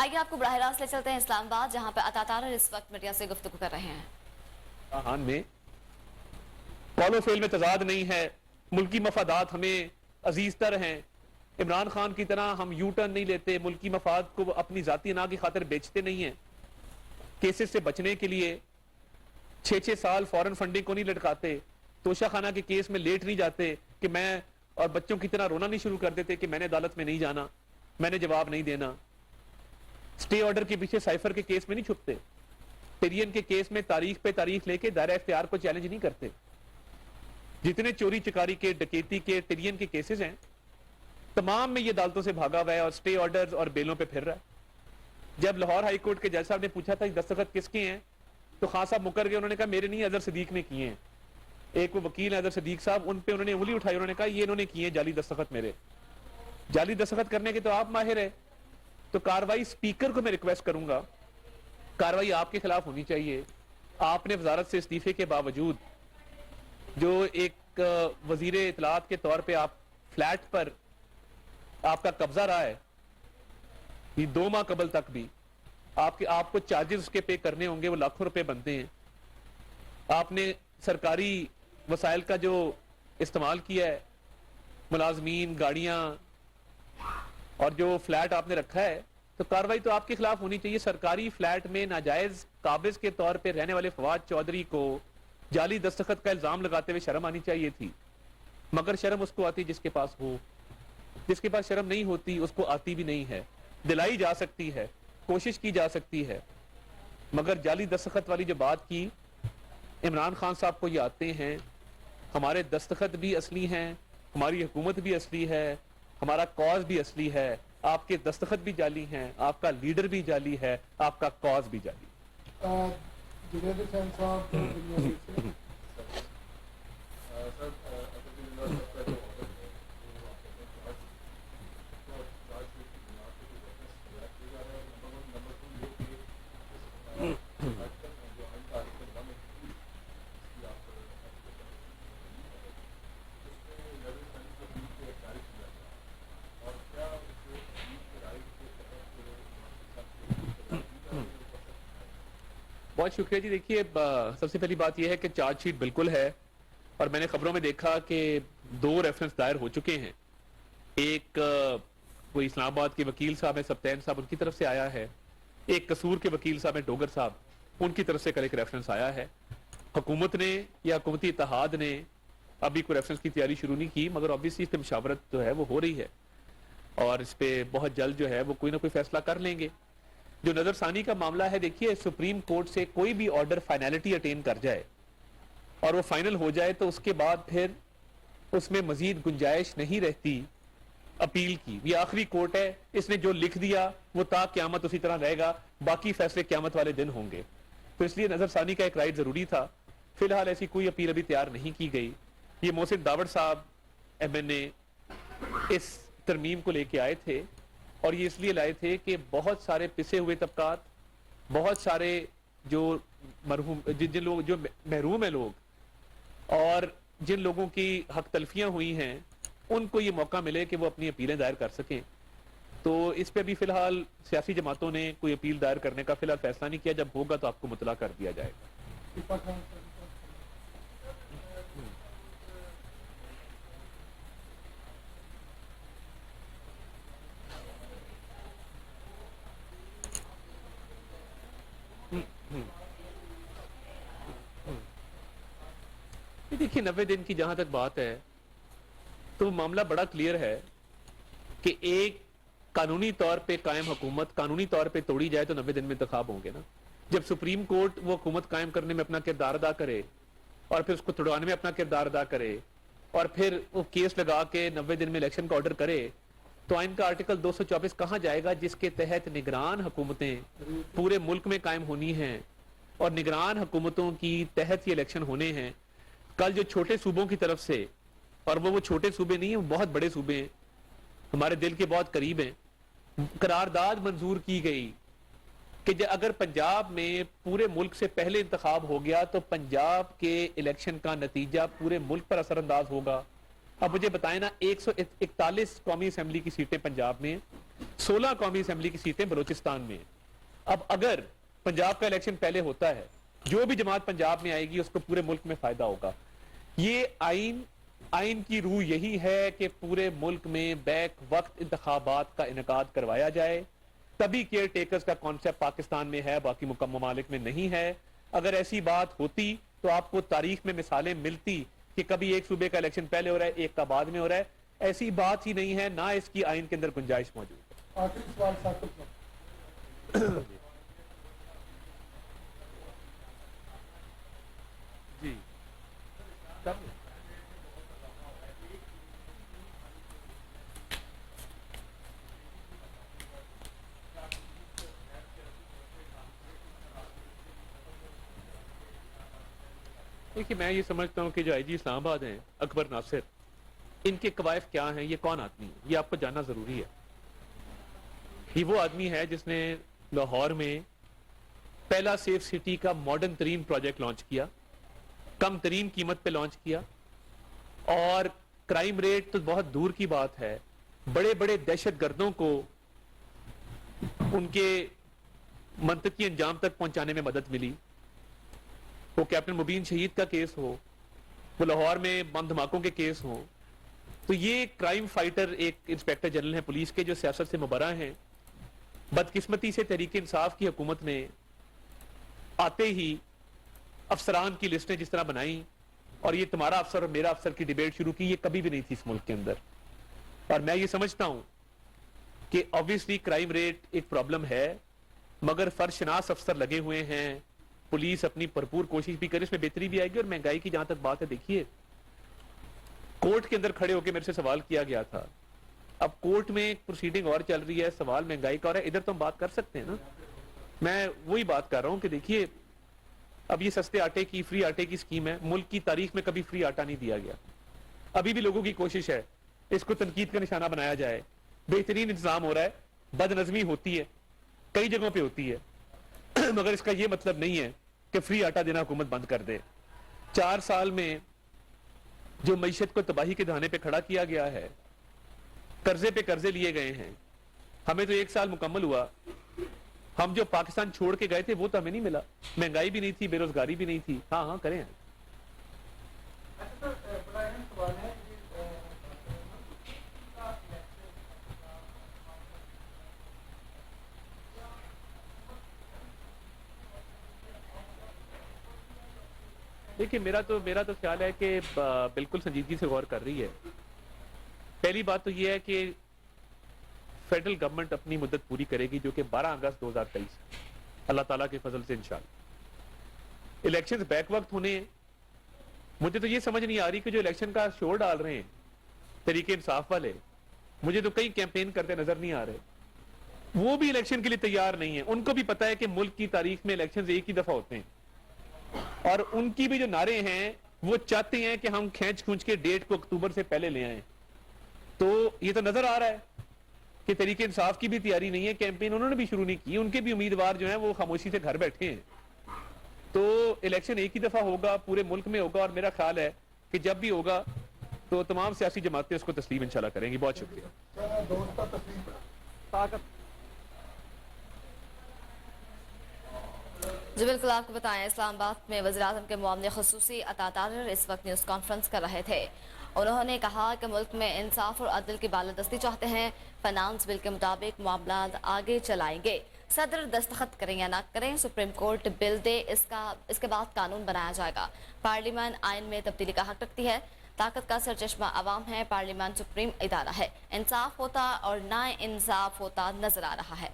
آئیے آپ کو براہ راست لے چلتے ہیں اسلام آباد، جہاں پہ عطا طاہر اس وقت میڈیا سے گفتگو کر رہے ہیں۔ میں قول و فعل میں تضاد نہیں ہے، ملکی مفادات ہمیں عزیز تر ہیں۔ عمران خان کی طرح ہم یو ٹرن نہیں لیتے، ملکی مفاد کو اپنی ذاتی انا کی خاطر بیچتے نہیں ہیں۔ کیسز سے بچنے کے لیے 6 سال فورن فنڈنگ کو نہیں لٹکاتے، توشہ خانہ کے کیس میں لیٹ نہیں جاتے کہ میں اور بچوں کی طرح رونا نہیں شروع کر دیتے کہ میں نے عدالت میں نہیں جانا، میں نے جواب نہیں دینا۔ سٹے آرڈر کے پیچھے سائفر کے کیس میں نہیں چھپتے، ٹرین کے کیس میں تاریخ پہ تاریخ لے کے دائرہ اختیار کو چیلنج نہیں کرتے۔ جتنے چوری چکاری کے، ڈکیتی کے، ٹرین کے کیسز ہیں، تمام میں یہ عدالتوں سے بھاگا ہوا ہے اور سٹے آرڈرز اور بیلوں پہ پھر رہا ہے۔ جب لاہور ہائی کورٹ کے جج صاحب نے پوچھا تھا دستخط کس کے ہیں تو خان صاحب مکر گئے، انہوں نے کہا میرے نہیں، اظہر صدیق نے کیے ہیں۔ ایک وہ وکیل ہے اظہر صدیق صاحب، ان پہ انہوں نے انگلی اٹھائی، انہوں نے کہا یہ انہوں نے کیے ہیں جعلی دستخط میرے۔ جعلی دستخط کرنے کے تو آپ ماہر ہیں، تو کاروائی سپیکر کو میں ریکویسٹ کروں گا، کاروائی آپ کے خلاف ہونی چاہیے۔ آپ نے وزارت سے استعفے کے باوجود جو ایک وزیر اطلاعات کے طور پہ آپ فلیٹ پر آپ کا قبضہ رہا ہے، یہ 2 ماہ قبل تک بھی آپ کو چارجز اس کے پے کرنے ہوں گے، وہ لاکھوں روپے بنتے ہیں۔ آپ نے سرکاری وسائل کا جو استعمال کیا ہے، ملازمین، گاڑیاں اور جو فلیٹ آپ نے رکھا ہے، تو کاروائی تو آپ کے خلاف ہونی چاہیے۔ سرکاری فلیٹ میں ناجائز قابض کے طور پہ رہنے والے فواد چودھری کو جعلی دستخط کا الزام لگاتے ہوئے شرم آنی چاہیے تھی، مگر شرم اس کو آتی جس کے پاس ہو۔ جس کے پاس شرم نہیں ہوتی اس کو آتی بھی نہیں ہے۔ دلائی جا سکتی ہے، کوشش کی جا سکتی ہے، مگر جعلی دستخط والی جو بات کی، عمران خان صاحب کو یہ آتے ہیں۔ ہمارے دستخط بھی اصلی ہیں، ہماری حکومت بھی اصلی ہے، ہمارا کاز بھی اصلی ہے۔ آپ کے دستخط بھی جعلی ہیں، آپ کا لیڈر بھی جعلی ہے، آپ کا کاز بھی جعلی ہے۔ جنید حسین صاحب بہت شکریہ جی۔ دیکھیے، سب سے پہلی بات یہ ہے کہ چارج شیٹ بالکل ہے، اور میں نے خبروں میں دیکھا کہ 2 ریفرنس دائر ہو چکے ہیں۔ ایک کوئی اسلام آباد کے وکیل صاحب ہیں سبتین صاحب، ان کی طرف سے آیا ہے۔ ایک قصور کے وکیل صاحب ہیں ڈوگر صاحب، ان کی طرف سے کل ایک ریفرنس آیا ہے۔ حکومت نے یا حکومتی اتحاد نے ابھی کوئی ریفرنس کی تیاری شروع نہیں کی، مگر obviously اس پہ مشاورت جو ہے وہ ہو رہی ہے، اور اس پہ بہت جلد جو ہے وہ کوئی نہ کوئی فیصلہ کر لیں گے۔ جو نظر ثانی کا معاملہ ہے، دیکھیے سپریم کورٹ سے کوئی بھی آرڈر فائنلٹی اٹین کر جائے اور وہ فائنل ہو جائے تو اس کے بعد پھر اس میں مزید گنجائش نہیں رہتی اپیل کی۔ یہ آخری کورٹ ہے، اس نے جو لکھ دیا وہ تا قیامت اسی طرح رہے گا، باقی فیصلے قیامت والے دن ہوں گے۔ تو اس لیے نظر ثانی کا ایک رائٹ ضروری تھا۔ فی الحال ایسی کوئی اپیل ابھی تیار نہیں کی گئی۔ یہ محسن داوڑ صاحب ایم این اے اس ترمیم کو لے کے آئے تھے، اور یہ اس لیے لائے تھے کہ بہت سارے پسے ہوئے طبقات، بہت سارے جو مرحوم جن لوگ جو محروم ہیں لوگ، اور جن لوگوں کی حق تلفیاں ہوئی ہیں، ان کو یہ موقع ملے کہ وہ اپنی اپیلیں دائر کر سکیں۔ تو اس پہ بھی فی الحال سیاسی جماعتوں نے کوئی اپیل دائر کرنے کا فی الحال فیصلہ نہیں کیا، جب ہوگا تو آپ کو مطلع کر دیا جائے گا۔ دیکھیے 90 دن کی جہاں تک بات ہے تو معاملہ بڑا کلیئر ہے کہ ایک قانونی طور پہ قائم حکومت قانونی طور پہ توڑی جائے تو 90 دن میں انتخاب ہوں گے نا۔ جب سپریم کورٹ وہ حکومت قائم کرنے میں اپنا کردار ادا کرے اور پھر اس کو توڑوانے میں اپنا کردار ادا کرے اور پھر وہ کیس لگا کے 90 دن میں الیکشن کا آرڈر کرے، تو آئین کا آرٹیکل 224 کہاں جائے گا جس کے تحت نگران حکومتیں پورے ملک میں قائم ہونی ہیں، اور نگران حکومتوں کی تحت یہ الیکشن ہونے ہیں۔ کل جو چھوٹے صوبوں کی طرف سے، اور وہ چھوٹے صوبے نہیں ہیں، وہ بہت بڑے صوبے ہیں، ہمارے دل کے بہت قریب ہیں، قرارداد منظور کی گئی کہ اگر پنجاب میں پورے ملک سے پہلے انتخاب ہو گیا تو پنجاب کے الیکشن کا نتیجہ پورے ملک پر اثر انداز ہوگا۔ اب مجھے بتائیں نا، 141 قومی اسمبلی کی سیٹیں پنجاب میں ہیں، 16 قومی اسمبلی کی سیٹیں بلوچستان میں ہیں. اب اگر پنجاب کا الیکشن پہلے ہوتا ہے, جو بھی جماعت پنجاب میں آئے گی اس کو پورے ملک میں فائدہ ہوگا. یہ آئین کی روح یہی ہے کہ پورے ملک میں بیک وقت انتخابات کا انعقاد کروایا جائے. تبھی کیئر ٹیکرز کا کانسیپٹ پاکستان میں ہے, باقی ممالک میں نہیں ہے. اگر ایسی بات ہوتی تو آپ کو تاریخ میں مثالیں ملتی کہ کبھی ایک صوبے کا الیکشن پہلے ہو رہا ہے, ایک کا بعد میں ہو رہا ہے. ایسی بات ہی نہیں ہے, نہ اس کی آئین کے اندر گنجائش موجود ہے. آخری سوال ثاقب صاحب. جی دیکھیے, میں یہ سمجھتا ہوں کہ جو آئی جی اسلام آباد ہیں اکبر ناصر, ان کے قوائف کیا ہیں, یہ کون آدمی ہے, یہ آپ کو جاننا ضروری ہے. یہ وہ آدمی ہے جس نے لاہور میں پہلا سیف سٹی کا ماڈرن ترین پروجیکٹ لانچ کیا, کم ترین قیمت پہ لانچ کیا, اور کرائم ریٹ تو بہت دور کی بات ہے, بڑے بڑے دہشت گردوں کو ان کے منطقی انجام تک پہنچانے میں مدد ملی. وہ کیپٹن مبین شہید کا کیس ہو, وہ لاہور میں بم دھماکوں کے کیس ہوں, تو یہ کرائم فائٹر ایک انسپیکٹر جنرل ہیں پولیس کے جو سیاست سے مبرہ ہیں. بدقسمتی سے تحریک انصاف کی حکومت نے آتے ہی افسران کی لسٹیں جس طرح بنائیں اور یہ تمہارا افسر اور میرا افسر کی ڈیبیٹ شروع کی, یہ کبھی بھی نہیں تھی اس ملک کے اندر. اور میں یہ سمجھتا ہوں کہ obviously کرائم ریٹ ایک پرابلم ہے, مگر فرشناس افسر لگے ہوئے ہیں, پولیس اپنی بھرپور کوشش بھی کرے, اس میں بہتری بھی آئے گی. اور مہنگائی کی جہاں تک بات ہے, دیکھیے کورٹ کے اندر کھڑے ہو کے میرے سے سوال کیا گیا تھا, اب کورٹ میں پروسیڈنگ اور چل رہی ہے, سوال مہنگائی کا اور ہے, ادھر تو ہم بات کر سکتے ہیں نا. میں وہی بات کر رہا ہوں کہ دیکھیے اب یہ سستے آٹے کی, فری آٹے کی سکیم ہے, ملک کی تاریخ میں کبھی فری آٹا نہیں دیا گیا. ابھی بھی لوگوں کی کوشش ہے اس کو تنقید کا نشانہ بنایا جائے. بہترین انتظام ہو رہا ہے, بد نظمی ہوتی ہے, کئی جگہوں پہ ہوتی ہے, مگر اس کا یہ مطلب نہیں ہے کہ فری آٹا دینا حکومت بند کر دے. 4 سال میں جو معیشت کو تباہی کے دہانے پہ کھڑا کیا گیا ہے, قرضے پہ قرضے لیے گئے ہیں. ہمیں تو 1 سال مکمل ہوا, ہم جو پاکستان چھوڑ کے گئے تھے وہ تو ہمیں نہیں ملا. مہنگائی بھی نہیں تھی, بے روزگاری بھی نہیں تھی. ہاں کریں. دیکھیے میرا تو خیال ہے کہ بالکل سنجیدگی سے غور کر رہی ہے. پہلی بات تو یہ ہے کہ فیڈرل گورنمنٹ اپنی مدت پوری کرے گی جو کہ 12 اگست 2023 اللہ تعالیٰ کے فضل سے انشاءاللہ. الیکشنز بیک وقت ہونے ہیں. مجھے تو یہ سمجھ نہیں آ رہی کہ جو الیکشن کا شور ڈال رہے ہیں تحریک انصاف والے, مجھے تو کئی کیمپین کرتے نظر نہیں آ رہے. وہ بھی الیکشن کے لیے تیار نہیں ہیں. ان کو بھی پتا ہے کہ ملک کی تاریخ میں الیکشنز ایک ہی دفعہ ہوتے ہیں, اور ان کی بھی جو نعرے ہیں وہ چاہتے ہیں کہ ہم کھینچ کھونچ کے ڈیٹ کو اکتوبر سے پہلے لے آئیں. تو یہ تو نظر آ رہا ہے کہ تحریک انصاف کی بھی تیاری نہیں ہے, کیمپین انہوں نے بھی شروع نہیں کی, ان کے بھی امیدوار جو ہیں وہ خاموشی سے گھر بیٹھے ہیں. تو الیکشن ایک ہی دفعہ ہوگا, پورے ملک میں ہوگا, اور میرا خیال ہے کہ جب بھی ہوگا تو تمام سیاسی جماعتیں اس کو تسلیم انشاءاللہ کریں گی. بہت شکریہ. جی بالکل, آپ کو بتائیں اسلام آباد میں وزیراعظم کے معاون خصوصی عطا طاہر اس وقت نیوز کانفرنس کر رہے تھے. انہوں نے کہا کہ ملک میں انصاف اور عدل کی بالادستی چاہتے ہیں. فائنانس بل کے مطابق معاملات آگے چلائیں گے. صدر دستخط کریں یا نہ کریں, سپریم کورٹ بل دے, اس کے بعد قانون بنایا جائے گا. پارلیمان آئین میں تبدیلی کا حق رکھتی ہے. طاقت کا سرچشمہ عوام ہے. پارلیمان سپریم ادارہ ہے. انصاف ہوتا اور نا انصاف ہوتا نظر آ رہا ہے.